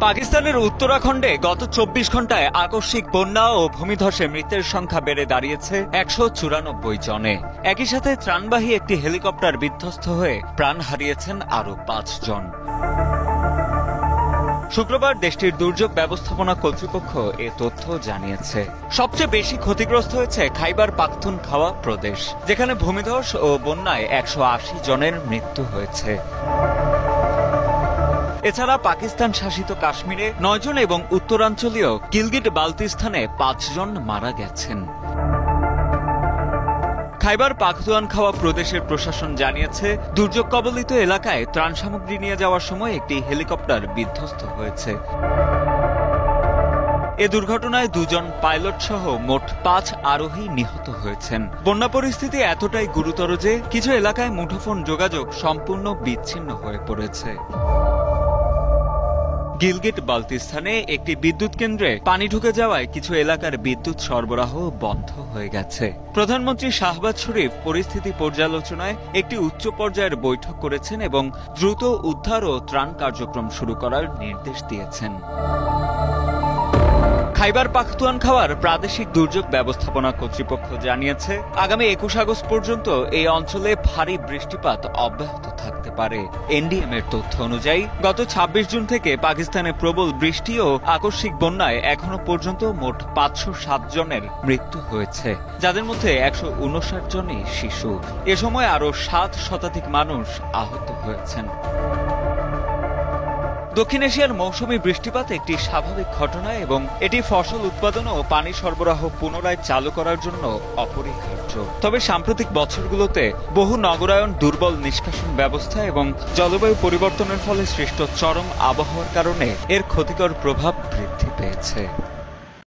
পাকিস্তানের উত্তরাখণ্ডে গত ২৪ ঘন্টায় আকস্মিক বন্যা ও ভূমিধসে মৃতের সংখ্যা বেড়ে দাঁড়িয়েছে ১৯৪ জনে। একই সাথে ত্রাণবাহী একটি হেলিকপ্টার বিধ্বস্ত হয়ে প্রাণ হারিয়েছেন আরও ৫ জন। শুক্রবার দেশটির দুর্যোগ ব্যবস্থাপনা কর্তৃপক্ষ এ তথ্য জানিয়েছে। সবচেয়ে বেশি ক্ষতিগ্রস্ত হয়েছে খাইবার পাখতুনখাওয়া প্রদেশ, যেখানে ভূমিধস ও বন্যায় ১৮০ জনের মৃত্যু হয়েছে। এছাড়া পাকিস্তান শাসিত কাশ্মীরে ৯ জন এবং উত্তরাঞ্চলীয় গিলগিট বালতিস্তানে ৫ জন মারা গেছেন। খাইবার পাখতুনখাওয়া প্রদেশের প্রশাসন জানিয়েছে, দুর্যোগ কবলিত এলাকায় ত্রাণ সামগ্রী নিয়ে যাওয়ার সময় একটি হেলিকপ্টার বিধ্বস্ত হয়েছে। এ দুর্ঘটনায় ২ জন পাইলট সহ মোট ৫ আরোহী নিহত হয়েছেন। বন্যা পরিস্থিতি এতটাই গুরুতর যে কিছু এলাকায় মুঠোফোন যোগাযোগ সম্পূর্ণ বিচ্ছিন্ন হয়ে পড়েছে। গিলগিট বালতিস্তানে একটি বিদ্যুৎ কেন্দ্রে পানি ঢুকে যাওয়ায় কিছু এলাকার বিদ্যুৎ সরবরাহ বন্ধ হয়ে গেছে। প্রধানমন্ত্রী শাহবাজ শরীফ পরিস্থিতি পর্যালোচনায় একটি উচ্চ পর্যায়ের বৈঠক করেছেন এবং দ্রুত উদ্ধার ও ত্রাণ কার্যক্রম শুরু করার নির্দেশ দিয়েছেন। খাইবার পাখতুনখাওয়ার প্রাদেশিক দুর্যোগ ব্যবস্থাপনা কর্তৃপক্ষ জানিয়েছে, আগামী ২১ আগস্ট পর্যন্ত এই অঞ্চলে ভারী বৃষ্টিপাত অব্যাহত থাকতে পারে। এনডিএম এর তথ্য অনুযায়ী গত ২৬ জুন থেকে পাকিস্তানে প্রবল বৃষ্টি ও আকস্মিক বন্যায় এখনো পর্যন্ত মোট ৫০৭ জনের মৃত্যু হয়েছে, যাদের মধ্যে ১৫৯ জনই শিশু। এ সময় আরও ৭ শতাধিক মানুষ আহত হয়েছেন। দক্ষিণ এশিয়ার মৌসুমী বৃষ্টিপাত একটি স্বাভাবিক ঘটনা এবং এটি ফসল উৎপাদন ও পানি সরবরাহ পুনরায় চালু করার জন্য অপরিহার্য। তবে সাম্প্রতিক বছরগুলোতে বহু নগরায়ন, দুর্বল নিষ্কাশন ব্যবস্থা এবং জলবায়ু পরিবর্তনের ফলে সৃষ্ট চরম আবহাওয়ার কারণে এর ক্ষতিকর প্রভাব বৃদ্ধি পেয়েছে।